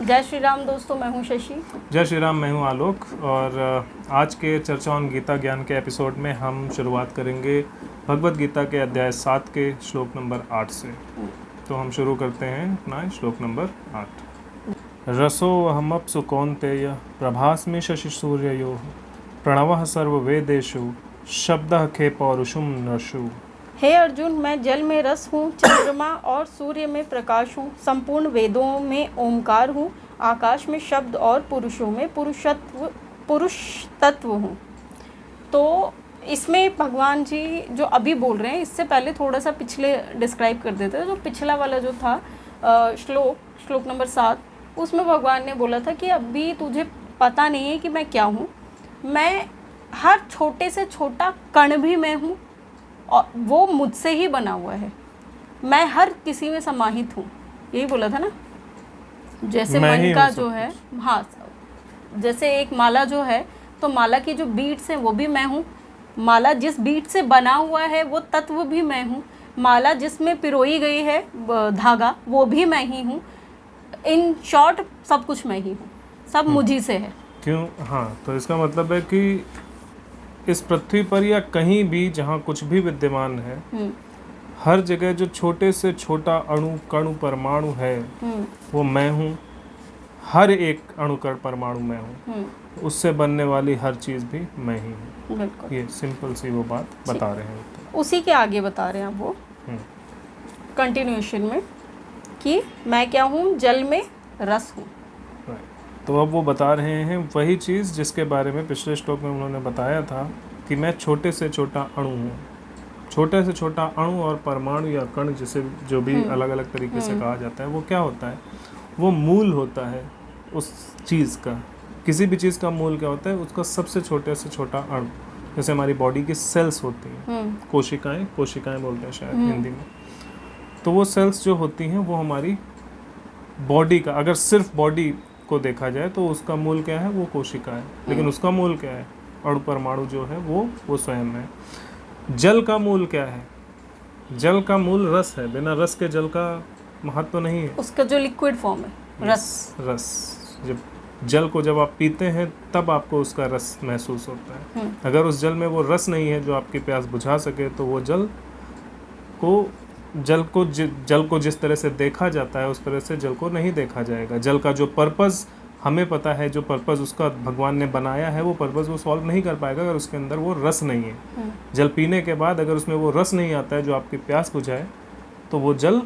जय श्री राम दोस्तों, मैं हूं शशि। जय श्री राम, मैं हूं आलोक। और आज के चर्चा ऑन गीता ज्ञान के एपिसोड में हम शुरुआत करेंगे भगवत गीता के अध्याय 7 के श्लोक नंबर 8 से। तो हम शुरू करते हैं अपना श्लोक नंबर 8। रसो अहमप्सु कौन्तेय प्रभास्मि शशि सूर्ययोः प्रणवः सर्ववेदेषु शब्दः खे पौरुषं नृषु। हे अर्जुन, मैं जल में रस हूँ, चंद्रमा और सूर्य में प्रकाश हूँ, संपूर्ण वेदों में ओमकार हूँ, आकाश में शब्द और पुरुषों में पुरुष तत्व हूँ। तो इसमें भगवान जी जो अभी बोल रहे हैं, इससे पहले थोड़ा सा पिछले डिस्क्राइब कर देते हैं। जो पिछला वाला जो था श्लोक नंबर 7, उसमें भगवान ने बोला था कि अभी तुझे पता नहीं है कि मैं क्या हूँ। मैं हर छोटे से छोटा कण भी मैं हूँ और वो मुझसे ही बना हुआ है। मैं हर किसी में समाहित हूँ, यही बोला था ना। जैसे मन का जो है, हाँ, जैसे एक माला जो है, तो माला की जो बीट्स हैं वो भी मैं हूँ। माला जिस बीट से बना हुआ है वो तत्व भी मैं हूँ। माला जिसमें पिरोई गई है धागा, वो भी मैं ही हूँ। इन शॉर्ट सब कुछ मैं ही हूँ, सब मुझी से है। क्यों? हाँ, तो इसका मतलब है कि इस पृथ्वी पर या कहीं भी जहाँ कुछ भी विद्यमान है, हर जगह जो छोटे से छोटा अणु कण परमाणु है वो मैं हूँ। हर एक अणु कण परमाणु मैं हूँ। उससे बनने वाली हर चीज़ भी मैं ही हूँ। ये सिंपल सी वो बात बता रहे हैं। उसी के आगे बता रहे हैं वो कंटिन्यूएशन में कि मैं क्या हूँ, जल में रस हूँ। तो अब वो बता रहे हैं वही चीज़ जिसके बारे में पिछले श्लोक में उन्होंने बताया था कि मैं छोटे से छोटा अणु हूँ। छोटे से छोटा अणु और परमाणु या कण, जिसे जो भी अलग अलग तरीके से कहा जाता है, वो क्या होता है? वो मूल होता है उस चीज़ का। किसी भी चीज़ का मूल क्या होता है? उसका सबसे छोटे से छोटा अणु। जैसे हमारी बॉडी की सेल्स होती हैं, कोशिकाएं बोलते हैं शायद हिंदी में। तो वो सेल्स जो होती हैं वो हमारी बॉडी का, अगर सिर्फ बॉडी को देखा जाए तो उसका मूल क्या है? वो कोशिका है। लेकिन उसका मूल क्या है? अणु परमाणु जो है वो स्वयं है। जल का मूल क्या है? जल का मूल रस है। बिना रस के जल का महत्व नहीं है। उसका जो लिक्विड फॉर्म है, रस। जब आप पीते हैं तब आपको उसका रस महसूस होता है। अगर उस जल में वो रस नहीं है जो आपकी प्यास बुझा सके, तो वो जल को जिस तरह से देखा जाता है उस तरह से जल को नहीं देखा जाएगा। जल का जो पर्पस हमें पता है, जो पर्पस उसका भगवान ने बनाया है, वो पर्पस वो सॉल्व नहीं कर पाएगा अगर उसके अंदर वो रस नहीं है। जल पीने के बाद अगर उसमें वो रस नहीं आता है जो आपकी प्यास बुझाए, तो वो जल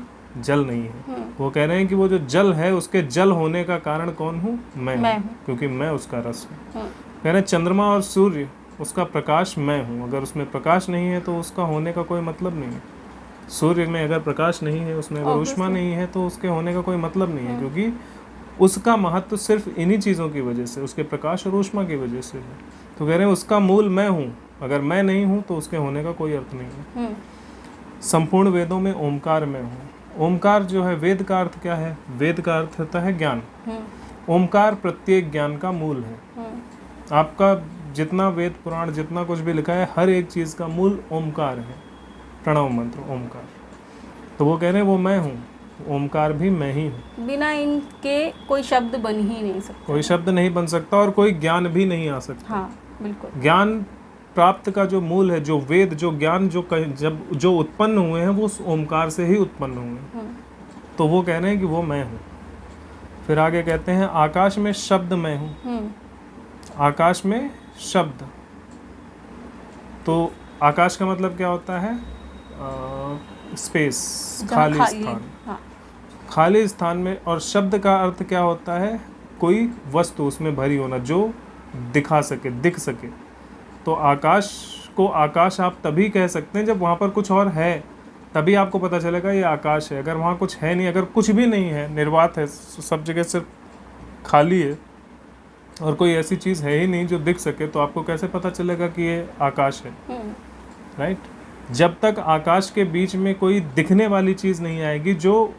नहीं है। वो कह रहे हैं कि वो जो जल है, उसके जल होने का कारण कौन हूँ? मैं हूँ, क्योंकि मैं उसका रस हूँ। कह रहे हैं चंद्रमा और सूर्य, उसका प्रकाश मैं हूँ। अगर उसमें प्रकाश नहीं है तो उसका होने का कोई मतलब नहीं है। सूर्य में अगर प्रकाश नहीं है, उसमें अगर ऊष्मा नहीं है, तो उसके होने का कोई मतलब नहीं है, क्योंकि उसका महत्व सिर्फ इन्हीं चीज़ों की वजह से, उसके प्रकाश और ऊष्मा की वजह से है। तो कह रहे हैं उसका मूल मैं हूँ। अगर मैं नहीं हूँ तो उसके होने का कोई अर्थ नहीं है। संपूर्ण वेदों में ओमकार मैं हूँ। ओमकार जो है, वेद का अर्थ क्या है? वेद का अर्थ होता है ज्ञान। ओमकार प्रत्येक ज्ञान का मूल है। आपका जितना वेद पुराण जितना कुछ भी लिखा है, हर एक चीज़ का मूल ओमकार है। प्रणव मंत्र ओमकार। तो वो कह रहे हैं वो मैं हूँ। ओमकार भी मैं ही हूँ। बिना इनके कोई शब्द बन ही नहीं सकता। कोई शब्द नहीं बन सकता और कोई ज्ञान भी नहीं आ सकता। हाँ, बिल्कुल। ज्ञान प्राप्त का जो मूल है, जो वेद, जो ज्ञान जो उत्पन्न हुए हैं, वो ओमकार से ही उत्पन्न हुए हैं। तो वो कह रहे हैं कि वो मैं हूँ। फिर आगे कहते हैं आकाश में शब्द मैं हूँ। आकाश में शब्द, तो आकाश का मतलब क्या होता है? स्पेस, खाली स्थान। खाली स्थान में। और शब्द का अर्थ क्या होता है? कोई वस्तु उसमें भरी होना जो दिखा सके, दिख सके। तो आकाश को आकाश आप तभी कह सकते हैं जब वहाँ पर कुछ और है, तभी आपको पता चलेगा ये आकाश है। अगर वहाँ कुछ है नहीं, अगर कुछ भी नहीं है, निर्वात है, सब जगह सिर्फ खाली है और कोई ऐसी चीज़ है ही नहीं जो दिख सके, तो आपको कैसे पता चलेगा कि ये आकाश है? राइट? जब तक आकाश के बीच में कोई दिखने वाली चीज़ नहीं आएगी, जो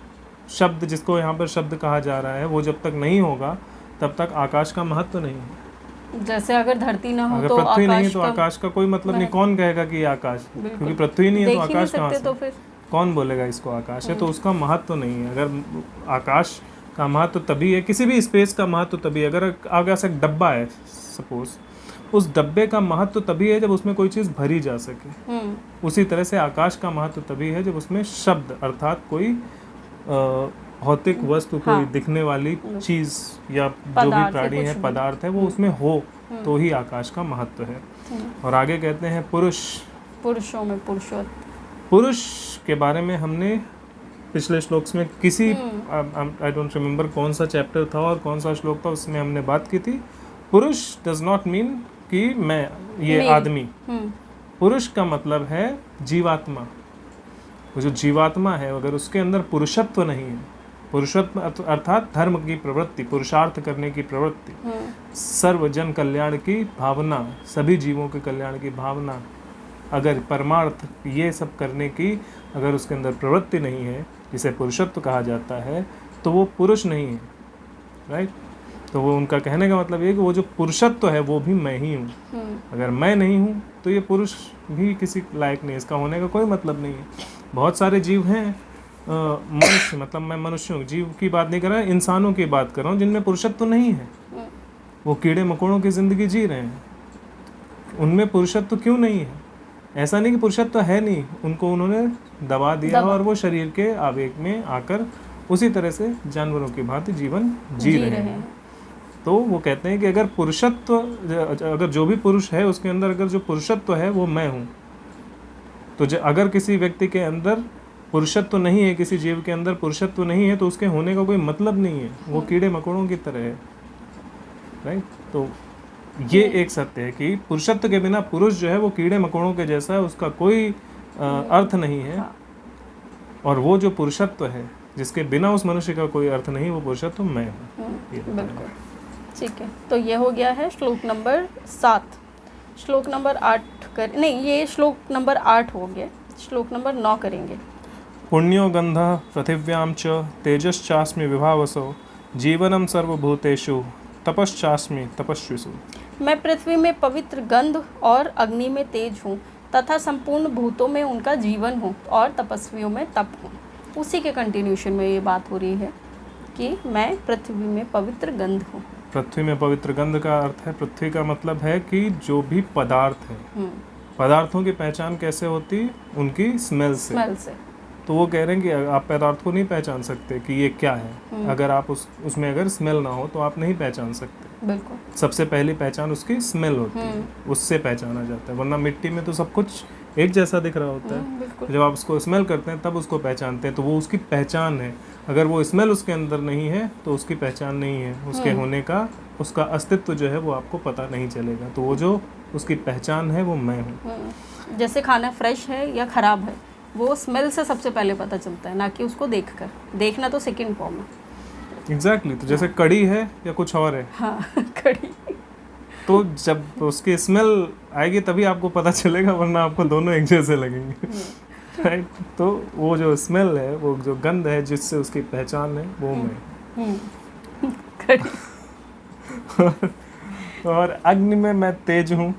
शब्द, जिसको यहाँ पर शब्द कहा जा रहा है, वो जब तक नहीं होगा तब तक आकाश का महत्व नहीं है। जैसे अगर धरती ना हो, अगर तो पृथ्वी नहीं तो आकाश का कोई मतलब नहीं। कौन कहेगा कि ये आकाश है? क्योंकि पृथ्वी नहीं है तो आकाश कहाँ से? तो फिर कौन बोलेगा इसको आकाश है? तो उसका महत्व नहीं है। अगर आकाश का महत्व तभी है, किसी भी स्पेस का महत्व तभी है। अगर आगे से एक डब्बा है सपोज, उस डब्बे का महत्व तभी है जब उसमें कोई चीज़ भरी जा सके। उसी तरह से आकाश का महत्व तभी है जब उसमें शब्द अर्थात कोई भौतिक वस्तु, कोई दिखने वाली चीज़ या जो भी प्राणी है, पदार्थ है, वो उसमें हो, तो ही आकाश का महत्व है। और आगे कहते हैं पुरुषों में पुरुषोत्तम। पुरुष के बारे में हमने पिछले श्लोक में किसी आई डोंट रिमेम्बर कौन सा चैप्टर था और कौन सा श्लोक था, उसमें हमने बात की थी। पुरुष डज नॉट मीन कि मैं ये आदमी, पुरुष का मतलब है जीवात्मा। वो जो जीवात्मा है अगर उसके अंदर पुरुषत्व नहीं है, पुरुषत्व अर्थात धर्म की प्रवृत्ति, पुरुषार्थ करने की प्रवृत्ति, सर्व जन कल्याण की भावना, सभी जीवों के कल्याण की भावना, अगर परमार्थ ये सब करने की अगर उसके अंदर प्रवृत्ति नहीं है, जिसे पुरुषत्व कहा जाता है, तो वो पुरुष नहीं है। राइट? तो वो उनका कहने का मतलब ये कि वो जो पुरुषत्व है वो भी मैं ही हूँ। अगर मैं नहीं हूँ तो ये पुरुष भी किसी लायक नहीं, इसका होने का कोई मतलब नहीं है। बहुत सारे जीव हैं, मनुष्य, मतलब मैं मनुष्यों जीव की बात नहीं कर रहा, इंसानों की बात कर रहा हूँ, जिनमें पुरुषत्व नहीं है। वो कीड़े मकोड़ों की ज़िंदगी जी रहे हैं, उनमें पुरुषत्व क्यों नहीं है? ऐसा नहीं कि पुरुषत्व है नहीं, उनको उन्होंने दबा दिया और वो शरीर के आवेग में आकर उसी तरह से जानवरों की भांति जीवन जी रहे हैं। तो वो कहते हैं कि अगर पुरुषत्व, अगर जो भी पुरुष है उसके अंदर अगर जो पुरुषत्व है वो मैं हूँ, तो अगर किसी व्यक्ति के अंदर पुरुषत्व नहीं है, किसी जीव के अंदर पुरुषत्व नहीं है, तो उसके होने का कोई मतलब नहीं है, वो कीड़े मकोड़ों की तरह है। राइट? तो ये एक सत्य है कि पुरुषत्व के बिना पुरुष जो है वो कीड़े मकोड़ों के जैसा है, उसका कोई अर्थ नहीं है। और वो जो पुरुषत्व है जिसके बिना उस मनुष्य का कोई अर्थ नहीं, वो पुरुषत्व मैं हूँ। बिल्कुल ठीक है। तो ये हो गया है श्लोक नंबर 7। श्लोक नंबर 8 ये श्लोक नंबर 8 हो गया। श्लोक नंबर 9 करेंगे। पुण्यो गंध पृथिव्यां च तेजश्चास्मि विभावसो जीवनम सर्वभूतेषु तपश्चास्मि तपस्विषु। मैं पृथ्वी में पवित्र गंध और अग्नि में तेज हूँ तथा संपूर्ण भूतों में उनका जीवन हूँ और तपस्वियों में तप हूँ। उसी के कंटिन्यूशन में ये बात हो रही है कि मैं पृथ्वी में पवित्र गंध हूँ। पृथ्वी में पवित्र गंध का अर्थ है, पृथ्वी का मतलब है कि जो भी पदार्थ है, पदार्थों की पहचान कैसे होती? उनकी स्मेल से। तो वो कह रहे हैं कि आप पदार्थ को नहीं पहचान सकते कि ये क्या है, अगर आप उसमें अगर स्मेल ना हो तो आप नहीं पहचान सकते। बिल्कुल। सबसे पहली पहचान उसकी स्मेल होती है, उससे पहचाना जाता है। वरना मिट्टी में तो सब कुछ एक जैसा दिख रहा होता है, जब आप उसको स्मेल करते हैं तब उसको पहचानते हैं, तो वो उसकी पहचान है। अगर वो स्मेल उसके अंदर नहीं है तो उसकी पहचान नहीं है, उसके होने का, उसका अस्तित्व जो है वो आपको पता नहीं चलेगा। तो वो जो उसकी पहचान है वो मैं हूँ। जैसे खाना फ्रेश है या ख़राब है, वो स्मेल से सबसे पहले पता चलता है, ना कि उसको देखकर। देखना तो सेकंड फॉर्म है। एग्जैक्टली। तो जैसे कड़ी है या कुछ और है। हाँ, कड़ी। तो जब उसकी स्मेल आएगी तभी आपको पता चलेगा, वरना आपको दोनों एक जैसे लगेंगे। राइट? तो वो जो स्मेल है, वो जो गंध है जिससे उसकी पहचान है, वो मैं। और अग्नि में मैं तेज हूँ।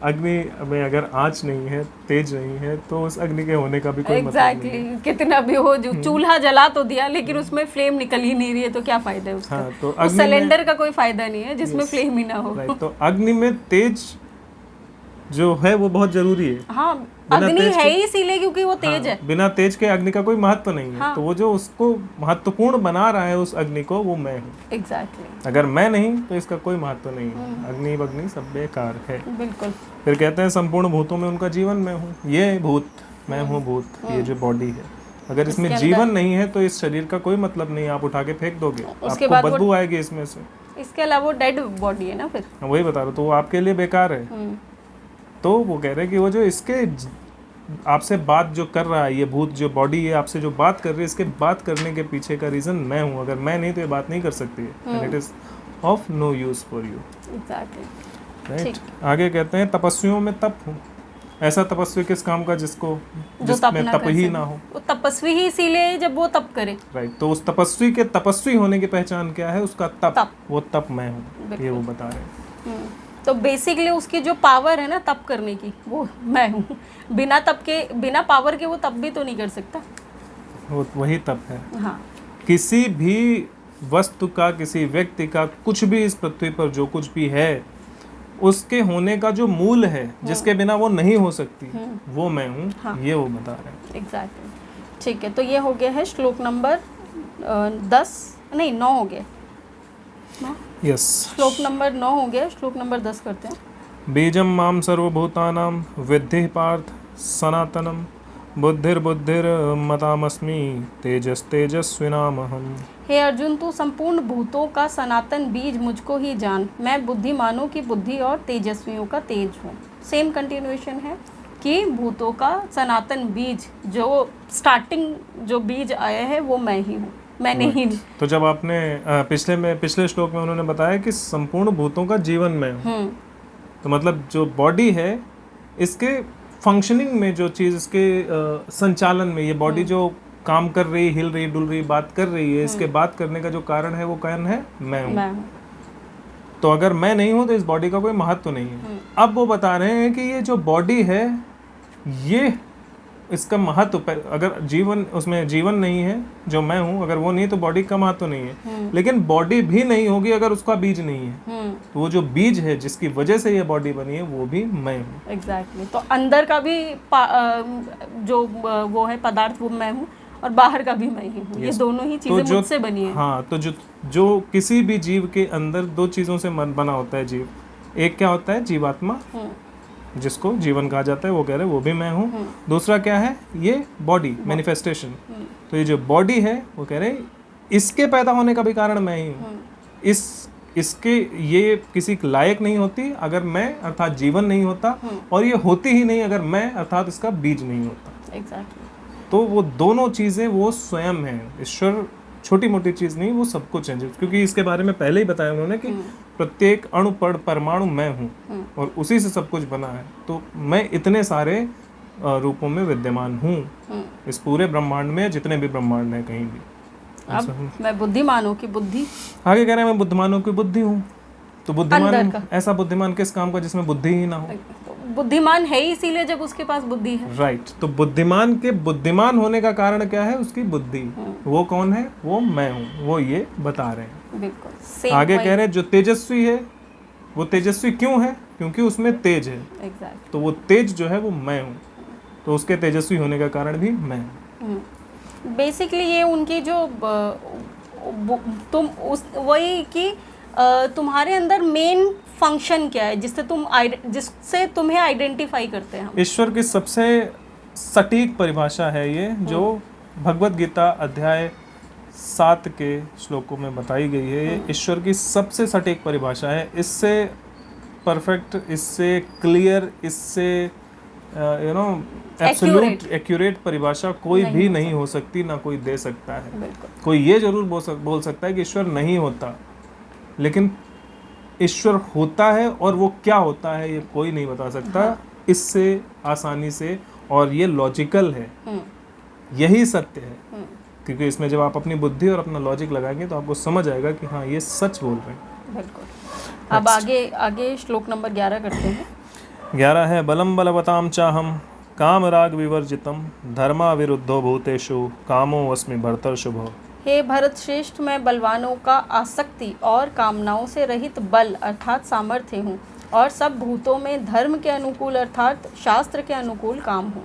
अग्नि में अगर आँच नहीं है, तेज नहीं है, तो उस अग्नि के होने का भी कोई मतलब नहीं है। कितना भी हो, जो चूल्हा जला तो दिया लेकिन उसमें फ्लेम निकल ही नहीं रही है, तो क्या फायदा है उसका? हाँ, तो उस सिलेंडर का कोई फायदा नहीं है जिसमें फ्लेम ही ना हो। तो अग्नि में तेज जो है वो बहुत जरूरी है। हाँ, अग्नि है ही इसीलिए क्योंकि वो तेज है। बिना तेज के अग्नि का कोई महत्व नहीं है। तो वो जो उसको महत्वपूर्ण बना रहा है उस अग्नि को, वो मैं हूँ। एग्जैक्टली। अगर मैं नहीं तो इसका कोई महत्व नहीं है। अग्नि वग्नि सब बेकार है। बिल्कुल। फिर कहते हैं संपूर्ण भूतों में उनका जीवन मैं हूँ। ये भूत, मैं हूँ भूत, ये जो बॉडी है, अगर इसमें जीवन नहीं है तो इस शरीर का कोई मतलब नहीं। आप उठा के फेंक दोगे, आपको बदबू आएगी इसमें से। इसके अलावा वो डेड बॉडी है ना, फिर वही बता रहा, तो वो आपके लिए बेकार है। तो वो कह रहे हैं कि वो जो इसके आपसे बात जो कर रहा है, ये भूत जो बॉडी है आपसे जो बात कर रही है, इसके बात करने के पीछे का रीजन मैं हूँ। अगर मैं नहीं तो ये बात नहीं कर सकती है। And it is of no use for you. Exactly. Right? आगे कहते हैं तपस्वियों में तप हूँ। ऐसा तपस्वी किस काम का जिसमें तप ही ना हो? वो तपस्वी ही इसीलिए जब वो तप करे। राइट? तो उस तपस्वी के तपस्वी होने की पहचान क्या है? उसका तप। वो तप मैं हूँ, ये वो बता रहे हैं। तो बेसिकली उसकी जो पावर है ना तप करने की, वो मैं हूँ। बिना तप के, बिना पावर के वो तप भी तो नहीं कर सकता। वो वही तप है। हाँ। किसी भी वस्तु का, किसी व्यक्ति का, कुछ भी इस पृथ्वी पर जो कुछ भी है, उसके होने का जो मूल है, जिसके बिना वो नहीं हो सकती, वो मैं हूँ। हाँ। ये वो बता रहे हैं। एग्जैक्टली। ठीक है, तो ये हो गया है श्लोक नंबर 10, नहीं 9 हो गया। 9? यस। श्लोक नंबर 9 हो गया, श्लोक नंबर 10 करते हैं। बीजम माम सर्वभूतानां विद्धि पार्थ सनातनम बुद्धिर्बुद्धिर्मतामस्मि तेजस्तेजस्विनामहम्। हे अर्जुन, तू संपूर्ण भूतों का सनातन बीज मुझको ही जान। मैं बुद्धिमानों की बुद्धि और तेजस्वियों का तेज हूँ। सेम कंटिन्यूएशन है कि भूतों का सनातन बीज, जो स्टार्टिंग जो बीज आया है वो मैं ही हूँ, मैंने ही। तो जब आपने पिछले श्लोक में उन्होंने बताया कि संपूर्ण भूतों का जीवन मैं हूँ, तो मतलब जो बॉडी है, इसके फंक्शनिंग में जो चीज़, इसके संचालन में, ये बॉडी जो काम कर रही, हिल रही, डुल रही, बात कर रही है, इसके बात करने का जो कारण है वो कारण है मैं हूँ। तो अगर मैं नहीं हूँ तो इस बॉडी का कोई महत्व नहीं है। अब वो बता रहे हैं कि ये जो बॉडी है, ये इसका महत्व, अगर जीवन, उसमें जीवन नहीं है जो मैं हूँ, अगर वो नहीं तो बॉडी का महत्व नहीं है। लेकिन बॉडी भी नहीं होगी अगर उसका बीज नहीं है। तो वो जो बीज है जिसकी वजह से ये बॉडी बनी है, वो भी मैं हूँ। एग्जैक्टली। तो अंदर का भी जो वो है पदार्थ, वो मैं हूँ, और बाहर का भी मैं ही हूँ। ये दोनों ही चीजें मुझसे बनी है। हाँ, तो जो किसी भी जीव के अंदर दो चीजों से बना होता है जीव। एक क्या होता है? जीवात्मा, जिसको जीवन कहा जाता है, वो कह रहे हैं वो भी मैं हूँ। दूसरा क्या है? ये बॉडी, मैनिफेस्टेशन। तो ये जो बॉडी है, वो कह रहे हैं इसके पैदा होने का भी कारण मैं ही हूँ। इसके ये किसी लायक नहीं होती अगर मैं, अर्थात जीवन नहीं होता, और ये होती ही नहीं अगर मैं, अर्थात इसका बीज नहीं होता। एग्जैक्टली। तो वो दोनों चीज़ें वो स्वयं हैं। ईश्वर छोटी मोटी चीज़ नहीं, वो सब कुछ है। क्योंकि इसके बारे में पहले ही बताया उन्होंने कि प्रत्येक अणु परमाणु मैं हूँ, और उसी से सब कुछ बना है। तो मैं इतने सारे रूपों में विद्यमान हूँ इस पूरे ब्रह्मांड में, जितने भी ब्रह्मांड हैं कहीं भी। अब मैं बुद्धिमानों की बुद्धि, आगे कह रहे हैं मैं बुद्धिमानों की बुद्धि हूँ। तो बुद्धिमान, ऐसा बुद्धिमान किस काम का जिसमें बुद्धि ही ना हो? बुद्धिमान है ही इसीलिए जब उसके पास बुद्धि है। राइट। तो बुद्धिमान के बुद्धिमान होने का कारण क्या है? उसकी बुद्धि। वो कौन है? वो मैं हूँ। वो ये बता रहे हैं। बिल्कुल। आगे कह रहे हैं जो तेजस्वी है, वो तेजस्वी क्यों है? क्योंकि उसमें तेज है। एग्जैक्ट। तो वो तेज जो है वो मैं हूँ। तो उसके तेजस्वी होने का कारण भी मैं हूँ। बेसिकली ये उनकी जो तुम उस वही कि तुम्हारे अंदर मेन फंक्शन क्या है जिससे तुम्हें आइडेंटिफाई करते हैं। ईश्वर की सबसे सटीक परिभाषा है ये, जो भगवत गीता अध्याय 7 के श्लोकों में बताई गई है। ये ईश्वर की सबसे सटीक परिभाषा है। इससे परफेक्ट, इससे क्लियर, इससे एब्सोल्यूट एक्यूरेट परिभाषा कोई भी नहीं हो सकती, ना कोई दे सकता है। कोई ये जरूर बोल सकता है कि ईश्वर नहीं होता, लेकिन ईश्वर होता है, और वो क्या होता है ये कोई नहीं बता सकता। इससे आसानी से, और ये लॉजिकल है, यही सत्य है। क्योंकि इसमें जब आप अपनी बुद्धि और अपना लॉजिक लगाएंगे तो आपको समझ आएगा कि हाँ, ये सच बोल रहे हैं। बिल्कुल। अब आगे श्लोक नंबर 11 करते हैं। 11 है बलम बलवताम चाहम काम राग विवर्जितम धर्मा विरुद्धो भूतेषु कामो अस्मि भरतर शुभो। हे भरत श्रेष्ठ, मैं बलवानों का आसक्ति और कामनाओं से रहित बल अर्थात सामर्थ्य हूँ, और सब भूतों में धर्म के अनुकूल अर्थात शास्त्र के अनुकूल काम हूँ।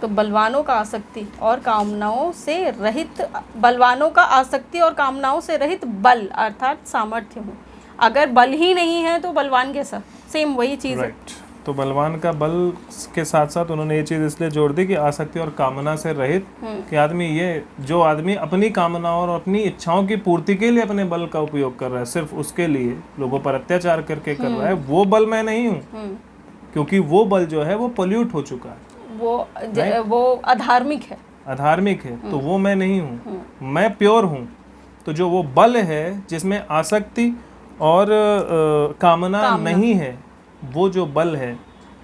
तो बलवानों का आसक्ति और कामनाओं से रहित, बलवानों का आसक्ति और कामनाओं से रहित बल अर्थात सामर्थ्य हूँ। अगर बल ही नहीं है तो बलवान कैसा? सेम वही चीज़ है। तो बलवान का बल के साथ साथ उन्होंने ये चीज़ इसलिए जोड़ दी कि आसक्ति और कामना से रहित, कि आदमी, ये जो आदमी अपनी कामनाओं और अपनी इच्छाओं की पूर्ति के लिए अपने बल का उपयोग कर रहा है, सिर्फ उसके लिए लोगों पर अत्याचार करके कर रहा है, वो बल मैं नहीं हूँ। क्योंकि वो बल जो है वो पोल्यूट हो चुका है, वो अधार्मिक है। अधार्मिक है, तो वो मैं नहीं हूँ, मैं प्योर हूँ। तो जो वो बल है जिसमें आसक्ति और कामना नहीं है, वो जो बल है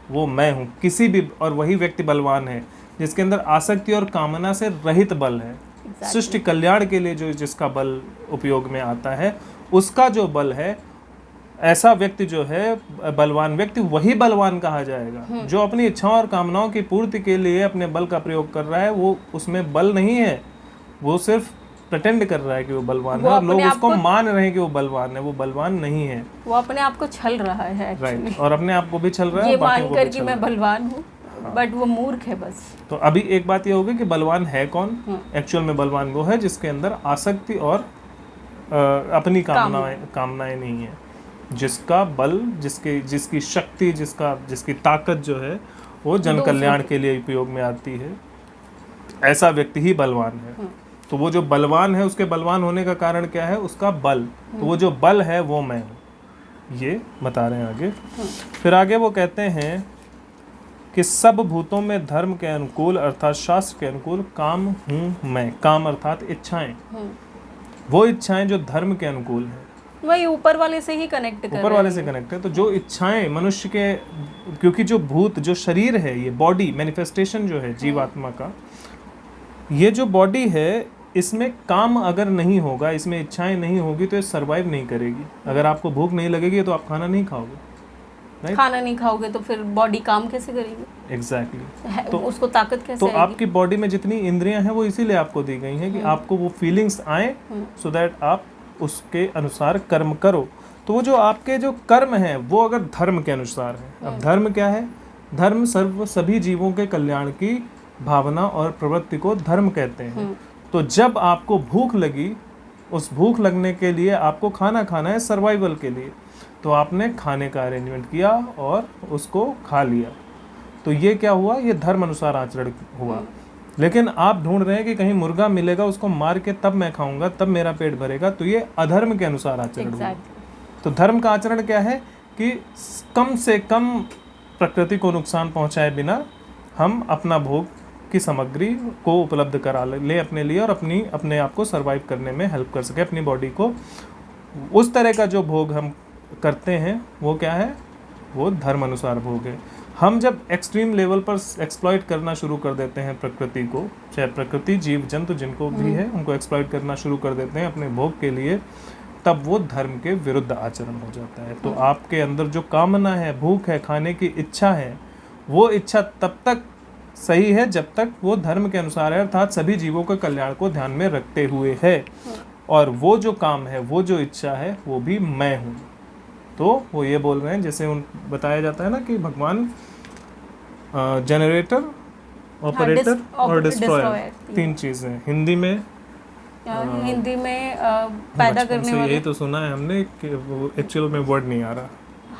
वो मैं हूँ। किसी भी, और वही व्यक्ति बलवान है जिसके अंदर आसक्ति और कामना से रहित बल है। सृष्टि कल्याण के लिए जो जिसका बल उपयोग में आता है, उसका जो बल है, ऐसा व्यक्ति जो है बलवान व्यक्ति, वही बलवान कहा जाएगा। जो अपनी इच्छाओं और कामनाओं की पूर्ति के लिए अपने बल का प्रयोग कर रहा है, वो उसमें बल नहीं है, वो सिर्फ प्रटेंड कर रहा है कि वो बलवान वो है और लोग अपने आप उसको को- मान रहे हैं कि वो बलवान है, वो बलवान नहीं है। वो अपने आप को छल रहा है actually। राइट, और अपने आप को भी छल रहा है ये और बाकियों मान को कर भी कि छल मैं रहा है। बलवान हूँ, बट वो मूर्ख है बस। तो अभी एक बात ये होगी कि बलवान है कौन। एक्चुअल में बलवान वो है जिसके अंदर आसक्ति और अपनी कामनाएं नहीं है, जिसका बल, जिसकी शक्ति, जिसकी ताकत जो है वो जन कल्याण के लिए उपयोग में आती है, ऐसा व्यक्ति ही बलवान है। तो वो जो बलवान है, उसके बलवान होने का कारण क्या है? उसका बल। तो वो जो बल है वो मैं हूँ, ये बता रहे हैं आगे। फिर आगे वो कहते हैं कि सब भूतों में धर्म के अनुकूल अर्थात शास्त्र के अनुकूल काम हूँ मैं। काम अर्थात इच्छाएं, वो इच्छाएं जो धर्म के अनुकूल हैं, वही ऊपर वाले से ही कनेक्ट कर ऊपर वाले से कनेक्ट है। तो जो इच्छाएं मनुष्य के, क्योंकि जो भूत, जो शरीर है, ये बॉडी मैनिफेस्टेशन जो है जीवात्मा का, ये जो बॉडी है, इसमें काम अगर नहीं होगा, इसमें इच्छाएं नहीं होगी तो ये सरवाइव नहीं करेगी। अगर आपको भूख नहीं लगेगी तो आप खाना नहीं खाओगे, राइट? खाना नहीं खाओगे तो फिर बॉडी काम कैसे करेगी? एग्जैक्टली। तो उसको ताकत कैसे तो आएगी? आपकी बॉडी में जितनी इंद्रियां हैं वो इसीलिए आपको दी गई हैं कि आपको वो फीलिंग्स आए, सो दैट आप उसके अनुसार कर्म करो। तो वो जो आपके जो कर्म हैं वो अगर धर्म के अनुसार है। अब धर्म क्या है? धर्म सभी जीवों के कल्याण की भावना और प्रवृत्ति को धर्म कहते हैं। तो जब आपको भूख लगी, उस भूख लगने के लिए आपको खाना खाना है सर्वाइवल के लिए, तो आपने खाने का अरेंजमेंट किया और उसको खा लिया। तो ये क्या हुआ? ये धर्म अनुसार आचरण हुआ। लेकिन आप ढूंढ रहे हैं कि कहीं मुर्गा मिलेगा, उसको मार के तब मैं खाऊंगा, तब मेरा पेट भरेगा, तो ये अधर्म के अनुसार आचरण हुआ। तो धर्म का आचरण क्या है कि कम से कम प्रकृति को नुकसान पहुंचाए बिना हम अपना भोग की सामग्री को उपलब्ध करा ले अपने लिए और अपने आप को सरवाइव करने में हेल्प कर सके, अपनी बॉडी को। उस तरह का जो भोग हम करते हैं वो क्या है? वो धर्म अनुसार भोग है। हम जब एक्सट्रीम लेवल पर एक्सप्लॉइट करना शुरू कर देते हैं प्रकृति को, चाहे प्रकृति, जीव जंतु जिनको भी है, उनको एक्सप्लॉइट करना शुरू कर देते हैं अपने भोग के लिए, तब वो धर्म के विरुद्ध आचरण हो जाता है। तो आपके अंदर जो कामना है, भूख है, खाने की इच्छा है, वो इच्छा तब तक सही है जब तक वो धर्म के अनुसार है, अर्थात सभी जीवों के कल्याण को ध्यान में रखते हुए है। और वो जो काम है, वो जो इच्छा है, वो भी मैं हूँ। तो वो ये बोल रहे हैं, जैसे बताया जाता है ना कि भगवान जनरेटर, ऑपरेटर और डिस्ट्रॉयर, तीन चीजें हिंदी में पैदा करने वाले। यही तो सुना है हमने कि वो एक्चुअल में वर्ड नहीं आ रहा।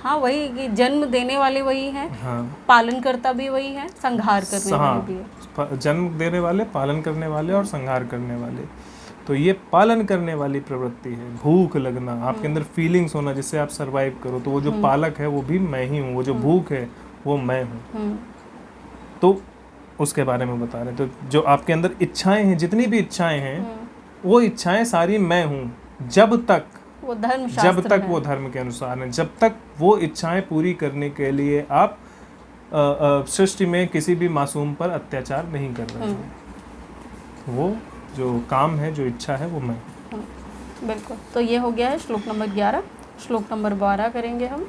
हाँ, वही कि जन्म देने वाले वही हैं, हाँ, पालन करता भी वही है, संहार करने वाले भी है। जन्म देने वाले, पालन करने वाले और संहार करने वाले। तो ये पालन करने वाली प्रवृत्ति है, भूख लगना, आपके अंदर फीलिंग्स होना जिससे आप सरवाइव करो। तो वो जो पालक है वो भी मैं ही हूँ, वो जो भूख है वो मैं हूँ। तो उसके बारे में बता रहे हैं। तो जो आपके अंदर इच्छाएं हैं, जितनी भी इच्छाएं हैं, वो इच्छाएं सारी मैं हूँ, जब तक वो धर्म के अनुसार है। जब तक वो इच्छाएं पूरी करने के लिए आप सृष्टि में किसी भी मासूम पर अत्याचार नहीं कर रहे हैं, वो जो काम है, जो इच्छा है, वो मैं। बिल्कुल। तो ये हो गया है श्लोक नंबर 11। श्लोक नंबर 12 करेंगे हम।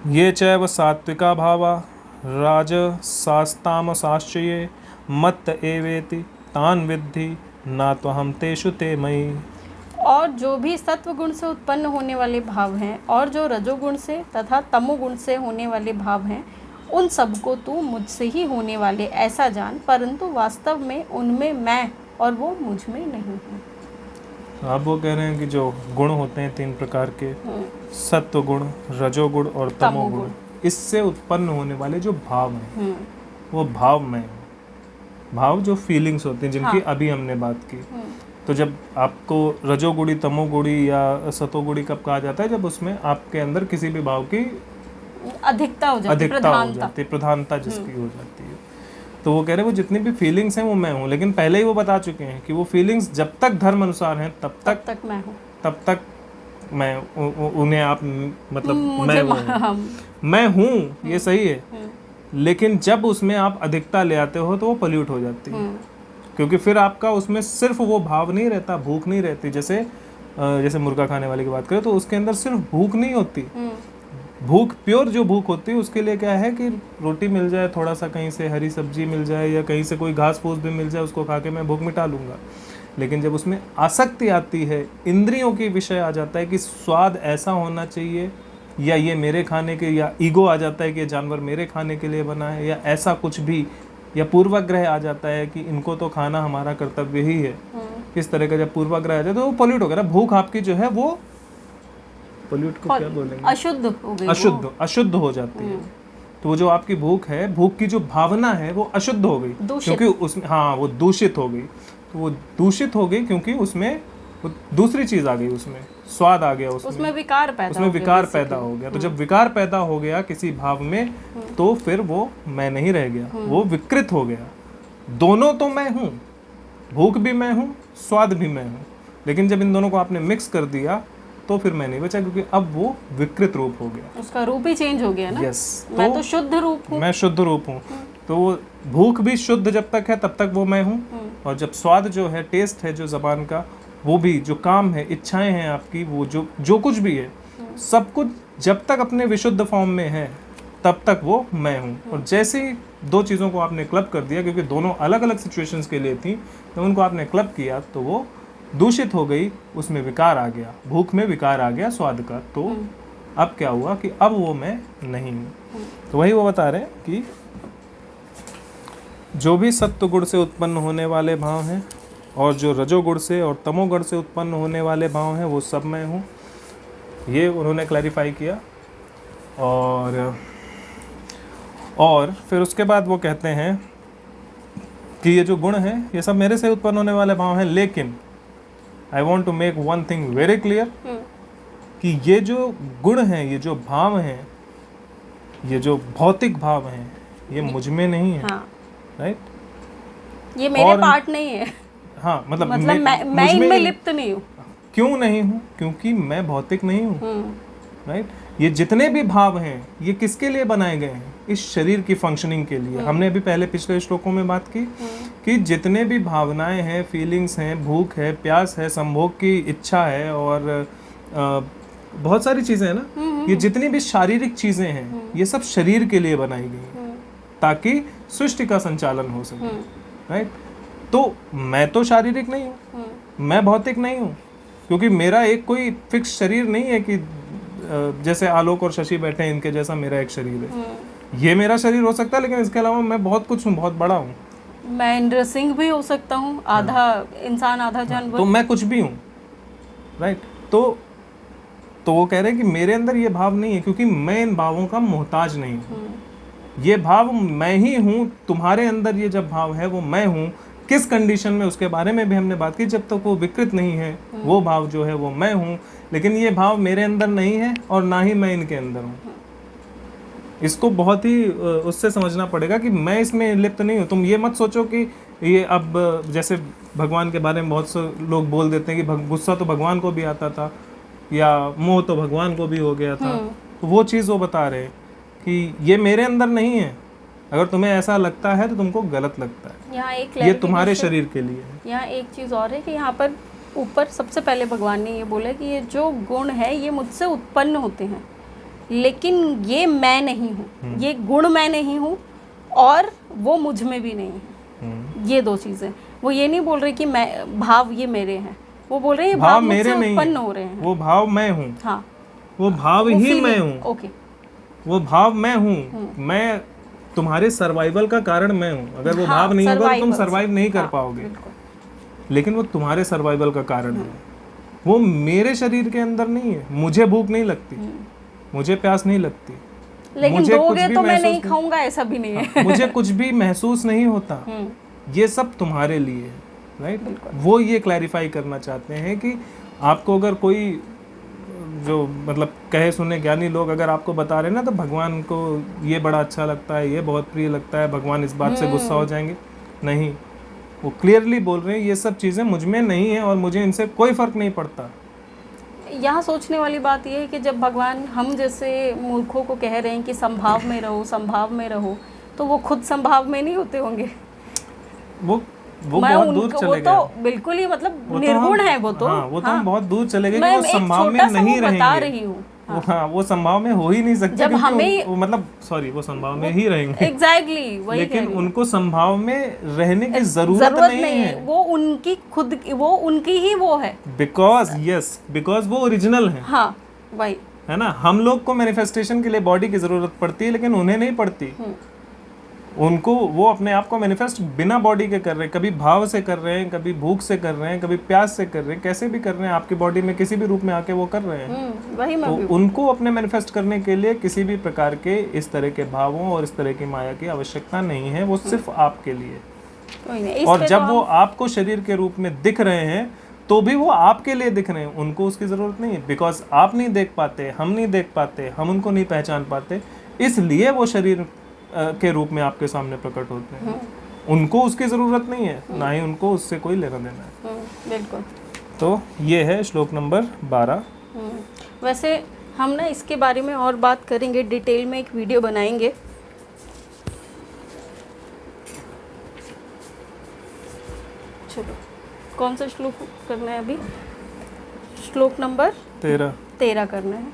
ये चैव सात्विका भावा राजसास्तामसाश्च ये मत्त एवेति तान विद्धि ना तो हम तेषु ते मयि। और जो भी सत्व गुण से उत्पन्न होने वाले भाव हैं और जो रजोगुण से तथा तमोगुण से होने वाले भाव हैं, उन सबको तू मुझसे ही होने वाले ऐसा जान, परंतु वास्तव में उनमें मैं और वो मुझ में नहीं है। आप वो कह रहे हैं कि जो गुण होते हैं तीन प्रकार के, सत्व गुण, रजोगुण और तमोगुण, इससे उत्पन्न होने वाले जो भाव हैं, वो भाव मैं हूँ। भाव जो फीलिंग्स होती हैं, जिनकी अभी हमने बात की। तो जब आपको रजोगुणी, तमोगुणी या सतोगुणी कब कहा जाता है? जब उसमें आपके अंदर किसी भी भाव की अधिकता हो जाती है, प्रधानता जिसकी हो जाती है। तो वो कह रहे हैं वो जितनी भी फीलिंग्स हैं वो मैं हूँ। लेकिन पहले ही वो बता चुके हैं कि वो फीलिंग्स जब तक धर्म अनुसार हैं तब तक मैं हूँ, तब तक मैं उन्हें आप मतलब मैं हूँ, ये सही है। लेकिन जब उसमें आप अधिकता ले आते हो तो वो पल्यूट हो जाती है, क्योंकि फिर आपका उसमें सिर्फ वो भाव नहीं रहता, भूख नहीं रहती। जैसे मुर्गा खाने वाले की बात करें तो उसके अंदर सिर्फ भूख नहीं होती। भूख, प्योर जो भूख होती है, उसके लिए क्या है कि रोटी मिल जाए, थोड़ा सा कहीं से हरी सब्जी मिल जाए, या कहीं से कोई घास फूस भी मिल जाए, उसको खा के मैं भूख मिटा लूंगा। लेकिन जब उसमें आसक्ति आती है, इंद्रियों की विषय आ जाता है कि स्वाद ऐसा होना चाहिए, या ये मेरे खाने के, या ईगो आ जाता है कि ये जानवर मेरे खाने के लिए बना है, या ऐसा कुछ भी, या पूर्वाग्रह आ जाता है कि इनको तो खाना हमारा कर्तव्य ही है, इस तरह का जब पूर्वाग्रह आ जाए तो वो पोल्यूट हो गया ना। भूख आपकी जो है वो पोल्यूट को क्या बोलेंगे, अशुद्ध हो गई, अशुद्ध हो जाती है। तो वो जो आपकी भूख है, भूख की जो भावना है वो अशुद्ध हो गई, क्योंकि उसमें, हाँ, वो दूषित हो गई। तो वो दूषित हो गई क्योंकि उसमें वो दूसरी चीज आ गई, उसमें स्वाद आ गया, उसमें विकार पैदा हो गया। तो जब विकार पैदा हो गया किसी भाव में, तो फिर वो मैं नहीं रह गया, वो विकृत हो गया। दोनों तो मैं हूँ, भूख भी मैं हूँ, स्वाद भी मैं हूँ, लेकिन जब इन दोनों को आपने मिक्स कर दिया तो फिर मैं नहीं बचा, क्योंकि अब वो विकृत रूप हो गया, उसका रूप ही चेंज हो गया ना। यस, मैं तो शुद्ध रूप हूँ, मैं शुद्ध रूप हूँ। तो वो भूख भी शुद्ध जब तक है तब तक वो मैं हूँ, और जब स्वाद जो है, टेस्ट है जो जबान का, वो भी जो काम है, इच्छाएं हैं आपकी, वो जो कुछ भी है, सब कुछ जब तक अपने विशुद्ध फॉर्म में है तब तक वो मैं हूँ। और जैसे ही दो चीज़ों को आपने क्लब कर दिया, क्योंकि दोनों अलग अलग सिचुएशंस के लिए थी, तो उनको आपने क्लब किया तो वो दूषित हो गई, उसमें विकार आ गया, भूख में विकार आ गया स्वाद का। तो अब क्या हुआ कि अब वो मैं नहीं हूँ। तो वही वो बता रहे हैं कि जो भी सत्व गुण से उत्पन्न होने वाले भाव हैं, और जो रजोगुण से और तमोगुण से उत्पन्न होने वाले भाव हैं, वो सब मैं हूँ। ये उन्होंने क्लैरिफाई किया। और फिर उसके बाद वो कहते हैं कि ये जो गुण हैं, ये सब मेरे से उत्पन्न होने वाले भाव हैं, लेकिन I want to make one thing very clear, कि ये जो गुण हैं, ये जो भाव हैं, ये जो भौतिक भाव हैं, ये मुझ में नहीं है, राइट? ये मेरे पार्ट नहीं है। हाँ, मतलब मैं इनमें लिप्त नहीं हूँ। क्यों नहीं हूँ? क्योंकि मैं भौतिक नहीं हूँ, राइट? ये जितने भी भाव हैं, ये किसके लिए बनाए गए हैं? इस शरीर की फंक्शनिंग के लिए। हमने अभी पहले पिछले श्लोकों में बात की कि जितने भी भावनाएं हैं, फीलिंग्स हैं, भूख है, प्यास है, संभोग की इच्छा है, और बहुत सारी चीजें हैं ना, ये जितनी भी शारीरिक चीजें हैं, ये सब शरीर के लिए बनाई गई हैं, ताकि सृष्टि का संचालन हो सके, राइट? तो मैं तो शारीरिक नहीं हूँ, मैं भौतिक नहीं हूँ, क्योंकि मेरा एक कोई फिक्स शरीर नहीं है कि जैसे आलोक और शशि बैठे हैं, इनके जैसा मेरा एक शरीर है। ये मेरा शरीर हो सकता है, लेकिन इसके अलावा मैं बहुत कुछ हूँ, बहुत बड़ा हूँ। मैं इंद्र सिंह भी हो सकता हूँ, आधा इंसान आधा जानवर। तो मैं कुछ भी हूँ, राइट? तो वो कह रहे हैं कि मेरे अंदर ये भाव नहीं है, क्योंकि मैं इन भावों का मोहताज नहीं हूँ। ये भाव मैं ही हूँ। तुम्हारे अंदर ये जब भाव है, वो मैं हूँ। किस कंडीशन में, उसके बारे में भी हमने बात की। जब तक वो विकृत नहीं है, वो भाव जो है वो मैं हूँ, लेकिन ये भाव मेरे अंदर नहीं है और ना ही मैं इनके अंदर हूँ। इसको बहुत ही उससे समझना पड़ेगा कि मैं इसमें लिप्त नहीं हूँ। तुम ये मत सोचो कि ये अब जैसे भगवान के बारे में बहुत से लोग बोल देते हैं कि गुस्सा तो भगवान को भी आता था, या मोह तो भगवान को भी हो गया था। तो वो चीज़ वो बता रहे कि ये मेरे अंदर नहीं है। अगर तुम्हें ऐसा लगता है तो तुमको गलत लगता है। यहाँ एक ये तुम्हारे शरीर के लिए है। यहाँ एक चीज़ और है कि यहाँ पर ऊपर सबसे पहले भगवान ने ये बोला कि ये जो गुण है ये मुझसे उत्पन्न होते हैं, लेकिन ये मैं नहीं हूँ, ये गुण मैं नहीं हूँ, और वो मुझ में भी नहीं है। ये दो चीज़ें। वो ये नहीं बोल रहे कि मैं भाव ये मेरे हैं, वो बोल रहे हैं भाव मुझसे उत्पन्न हो रहे हैं। वो भाव मैं हूँ। हाँ, वो भाव ही मैं हूँ। ओके, वो भाव मैं हूँ। मैं तुम्हारे सर्वाइवल का कारण मैं हूँ। अगर वो भाव नहीं होगा तो तुम सर्वाइव नहीं कर पाओगे, लेकिन वो तुम्हारे सर्वाइवल का कारण है। वो मेरे शरीर के अंदर नहीं है। मुझे भूख नहीं लगती, मुझे प्यास नहीं लगती, लेकिन मुझे दोगे तो मैं नहीं खाऊंगा, ऐसा भी नहीं है। मुझे कुछ भी महसूस नहीं होता। ये सब तुम्हारे लिए है, राइट? वो ये क्लैरिफाई करना चाहते हैं कि आपको अगर कोई जो मतलब कहे सुने ज्ञानी लोग अगर आपको बता रहे ना, तो भगवान को ये बड़ा अच्छा लगता है, ये बहुत प्रिय लगता है, भगवान इस बात से गुस्सा हो जाएंगे, नहीं। वो क्लियरली बोल रहे हैं ये सब चीज़ें मुझ में नहीं है और मुझे इनसे कोई फर्क नहीं पड़ता। यहाँ सोचने वाली बात यह है कि जब भगवान हम जैसे मूर्खों को कह रहे हैं कि संभाव में रहो, संभाव में रहो, तो वो खुद संभाव में नहीं होते होंगे। वो बहुत दूर चले गए। वो तो बिल्कुल ही मतलब निर्गुण है वो तो। हाँ, वो तो हम बहुत दूर चले गए कि वो मैं संभाव में नहीं रहेंगे। बता रही हूँ वो संभाव में हो ही नहीं सकते, जब क्योंकि हमें मतलब सॉरी वो संभाव में ही रहेंगे एग्जैक्टली वही लेकिन उनको संभाव में रहने की जरूरत नहीं है, वो उनकी खुद वो उनकी ही वो है, बिकॉज वो ओरिजिनल है। हाँ वही है ना, हम लोग को मैनिफेस्टेशन के लिए बॉडी की जरूरत पड़ती है लेकिन उन्हें नहीं पड़ती। उनको वो अपने आप को मैनिफेस्ट बिना बॉडी के कर रहे हैं, कभी भाव से कर रहे हैं, कभी भूख से कर रहे हैं, कभी प्यास से कर रहे हैं, कैसे भी कर रहे हैं, आपकी बॉडी में किसी भी रूप में आके वो कर रहे हैं। वही तो उनको अपने मैनिफेस्ट करने के लिए किसी भी प्रकार के इस तरह के भावों और इस तरह की माया की आवश्यकता नहीं है, वो सिर्फ आपके लिए। और जब वो आपको शरीर के रूप में दिख रहे हैं तो भी वो आपके लिए दिख रहे हैं, उनको उसकी जरूरत नहीं है, बिकॉज आप नहीं देख पाते, हम नहीं देख पाते, हम उनको नहीं पहचान पाते, इसलिए वो शरीर के रूप में आपके सामने प्रकट होते हैं। उनको उसकी जरूरत नहीं है, ना ही उनको उससे कोई लेना देना है। बिल्कुल। तो ये है श्लोक नंबर 12। वैसे हम ना इसके बारे में और बात करेंगे, डिटेल में एक वीडियो बनाएंगे। चलो कौन सा श्लोक करना है अभी? श्लोक नंबर 13 करना है।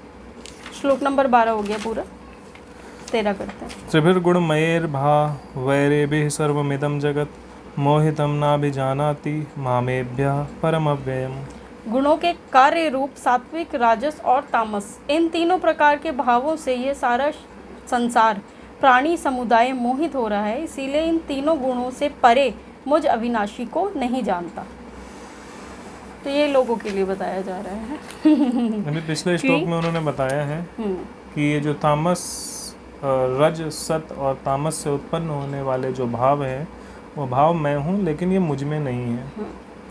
श्लोक नंबर 12 हो गया पूरा, 13 करते हैं। त्रिभिर्गुणमयैर्भा वैरेभिः सर्वमिदं जगत् मोहितं नाभिजानाति मामेभ्यः परमव्ययम्। गुणों के कार्य रूप सात्विक, राजस और तामस, इन तीनों प्रकार के भावों से ये सारा संसार प्राणी समुदाय मोहित हो रहा है, इसीलिए इन तीनों गुणों से परे मुझ अविनाशी को नहीं जानता। तो ये लोगों के लिए बताया जा रहा है। अभी पिछले श्लोक में उन्होंने बताया है कि ये जो तामस, रज, सत और तामस से उत्पन्न होने वाले जो भाव हैं वो भाव मैं हूँ, लेकिन ये मुझ में नहीं है,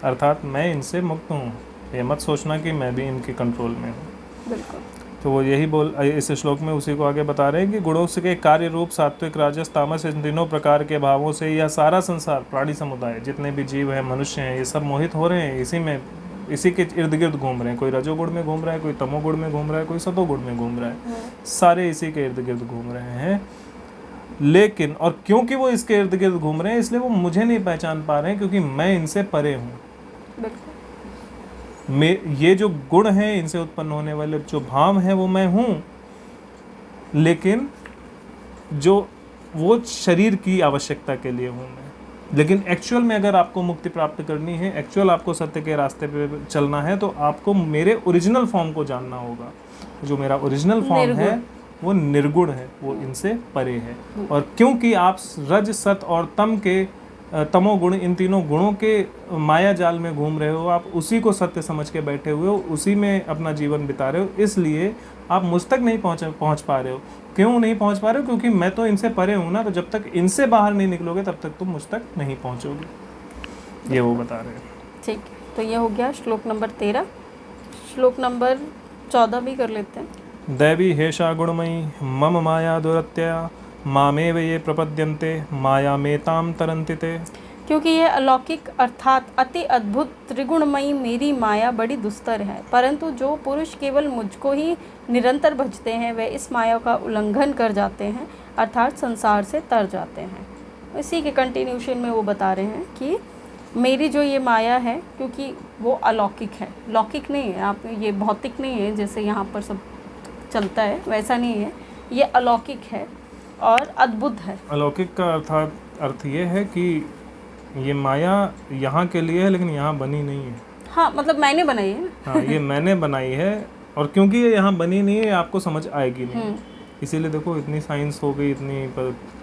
अर्थात मैं इनसे मुक्त हूँ। ये मत सोचना कि मैं भी इनके कंट्रोल में हूँ। बिल्कुल। तो वो यही इस श्लोक में उसी को आगे बता रहे हैं कि गुणों के कार्य रूप सात्विक, राजस, तामस, इन तीनों प्रकार के भावों से यह सारा संसार प्राणी समुदाय, जितने भी जीव हैं, मनुष्य हैं, ये सब मोहित हो रहे हैं, इसी के इर्द गिर्द घूम रहे हैं। कोई रजोगुण में घूम रहा है, कोई तमोगुण में घूम रहा है, कोई सतोगुण में घूम रहा है, सारे इसी के इर्द गिर्द घूम रहे हैं। लेकिन और क्योंकि वो इसके इर्द गिर्द घूम रहे हैं, इसलिए वो मुझे नहीं पहचान पा रहे हैं, क्योंकि मैं इनसे परे हूँ। ये जो गुण हैं, इनसे उत्पन्न होने वाले जो भाव हैं, वो मैं हूँ, लेकिन जो वो शरीर की आवश्यकता के लिए हूँ मैं। लेकिन एक्चुअल में अगर आपको मुक्ति प्राप्त करनी है, एक्चुअल आपको सत्य के रास्ते पे चलना है, तो आपको मेरे ओरिजिनल फॉर्म को जानना होगा। जो मेरा ओरिजिनल फॉर्म है वो निर्गुण है, वो इनसे परे है। और क्योंकि आप रज, सत और तम के तमोगुण, इन तीनों गुणों के माया जाल में घूम रहे हो, आप उसी को सत्य समझ के बैठे हुए हो, उसी में अपना जीवन बिता रहे हो, इसलिए आप मुझ तक नहीं पहुंच पा रहे हो। क्यों नहीं पहुंच पा रहे हो? क्योंकि मैं तो इनसे परे हूँ ना, तो जब तक इनसे बाहर नहीं निकलोगे तब तक तुम मुझ तक नहीं पहुँचोगे, ये वो बता रहे हैं। ठीक, तो ये हो गया श्लोक नंबर 13। श्लोक नंबर 14 भी कर लेते हैं। दैवी हेषा गुणमयी मम माया दुरत्या मामेव ये प्रपद्यन्ते मायामेतां तरन्ति ते। क्योंकि यह अलौकिक अर्थात अति अद्भुत त्रिगुणमयी मेरी माया बड़ी दुस्तर है, परंतु जो पुरुष केवल मुझको ही निरंतर भजते हैं वे इस माया का उल्लंघन कर जाते हैं, अर्थात संसार से तर जाते हैं। इसी के कंटिन्यूशन में वो बता रहे हैं कि मेरी जो ये माया है, क्योंकि वो अलौकिक है, लौकिक नहीं है, आप ये भौतिक नहीं है जैसे यहाँ पर सब चलता है, वैसा नहीं है, ये अलौकिक है और अद्भुत है। अलौकिक का अर्थ ये है कि ये माया यहाँ के लिए है, लेकिन यहाँ बनी नहीं है। हाँ, मतलब मैंने बनाई है ना। हाँ, ये मैंने बनाई है, और क्योंकि ये यहाँ बनी नहीं है, आपको समझ आएगी नहीं। इसीलिए देखो इतनी साइंस हो गई, इतनी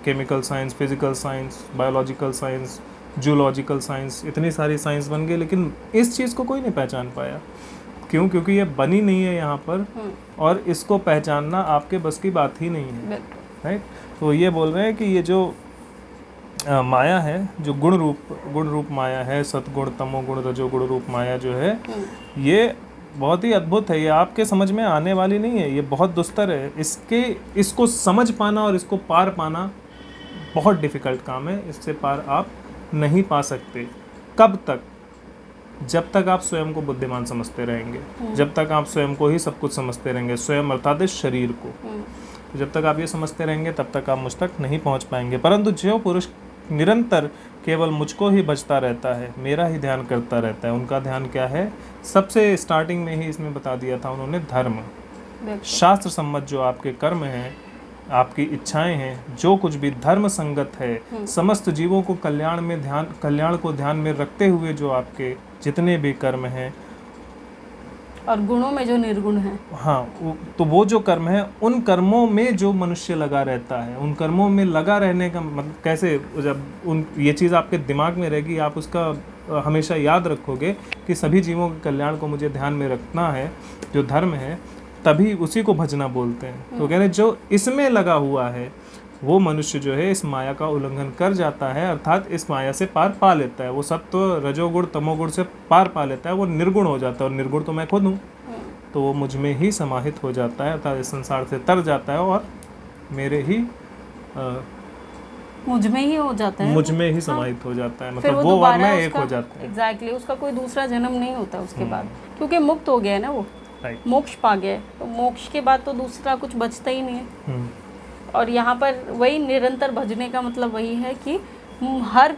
chemical science, physical science, biological science, zoological science, इतनी सारी साइंस बन गई, लेकिन इस चीज़ को कोई नहीं पहचान पाया। क्यों? क्योंकि ये बनी नहीं है यहाँ पर, और इसको पहचानना आपके बस की बात ही नहीं है, राइट। तो ये बोल रहे हैं कि ये जो माया है, जो गुण रूप माया है, सतगुण, तमोगुण, रजोगुण रूप माया जो है, ये बहुत ही अद्भुत है। ये आपके समझ में आने वाली नहीं है, ये बहुत दुस्तर है। इसको समझ पाना और इसको पार पाना बहुत डिफ़िकल्ट काम है। इससे पार आप नहीं पा सकते। कब तक? जब तक आप स्वयं को बुद्धिमान समझते रहेंगे, जब तक आप स्वयं को ही सब कुछ समझते रहेंगे, स्वयं अर्थात इस शरीर को। तो जब तक आप ये समझते रहेंगे तब तक आप मुझ तक नहीं पहुंच पाएंगे। परंतु जो पुरुष निरंतर केवल मुझको ही भजता रहता है, मेरा ही ध्यान करता रहता है, उनका ध्यान क्या है? सबसे स्टार्टिंग में ही इसमें बता दिया था उन्होंने, धर्म। बिल्कुल। शास्त्र सम्मत जो आपके कर्म हैं, आपकी इच्छाएं हैं, जो कुछ भी धर्म संगत है, समस्त जीवों को कल्याण को ध्यान में रखते हुए जो आपके जितने भी कर्म हैं, और गुणों में जो निर्गुण है, हाँ, तो वो जो कर्म है, उन कर्मों में जो मनुष्य लगा रहता है, उन कर्मों में लगा रहने का मतलब कैसे, जब ये चीज़ आपके दिमाग में रहेगी, आप उसका हमेशा याद रखोगे कि सभी जीवों के कल्याण को मुझे ध्यान में रखना है, जो धर्म है, तभी उसी को भजना बोलते हैं। तो कह रहे जो इसमें लगा हुआ है वो मनुष्य जो है इस माया का उल्लंघन कर जाता है, अर्थात इस माया से पार पा लेता है। वो सत्व रजोगुण तमोगुण से पार पा लेता है, वो निर्गुण हो जाता है, और निर्गुण तो मैं खुद हूँ, तो वो मुझ में ही समाहित हो जाता है, अर्थात इस संसार से तर जाता है और मेरे ही मुझ में ही हो जाता है, मुझ में ही समाहित हो जाता है, फिर मतलब वो और मैं एक हो जाता है। एग्जैक्टली, उसका कोई दूसरा जन्म नहीं होता उसके बाद, क्योंकि मुक्त हो गया है ना, वो राइट। मोक्ष पा गया है, तो मोक्ष के बाद तो दूसरा कुछ बचता ही नहीं है। और यहाँ पर वही निरंतर भजने का मतलब वही है कि हर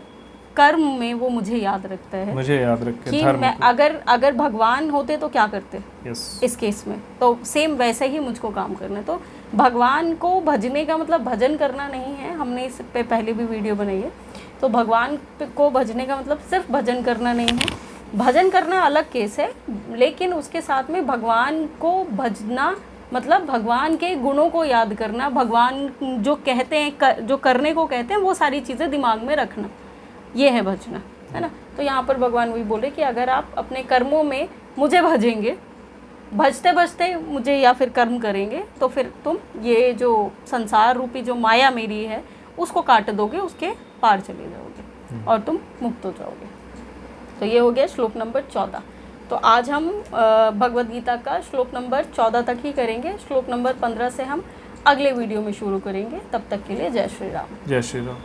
कर्म में वो मुझे याद रखता है, मुझे याद रखे कि धर्म मैं को। अगर भगवान होते तो क्या करते यस, इस केस में, तो सेम वैसे ही मुझको काम करना है। तो भगवान को भजने का मतलब भजन करना नहीं है, हमने इस पे पहले भी वीडियो बनाई है। तो भगवान को भजने का मतलब सिर्फ भजन करना नहीं है, भजन करना अलग केस है, लेकिन उसके साथ में भगवान को भजना मतलब भगवान के गुणों को याद करना, भगवान जो कहते हैं, जो करने को कहते हैं, वो सारी चीज़ें दिमाग में रखना, ये है भजना, है ना। तो यहाँ पर भगवान वही बोले कि अगर आप अपने कर्मों में मुझे भजेंगे, भजते भजते मुझे या फिर कर्म करेंगे, तो फिर तुम ये जो संसार रूपी जो माया मेरी है उसको काट दोगे, उसके पार चले जाओगे और तुम मुक्त हो जाओगे। तो ये हो गया श्लोक नंबर 14। तो आज हम भगवद गीता का श्लोक नंबर 14 तक ही करेंगे, श्लोक नंबर 15 से हम अगले वीडियो में शुरू करेंगे। तब तक के लिए जय श्री राम। जय श्री राम।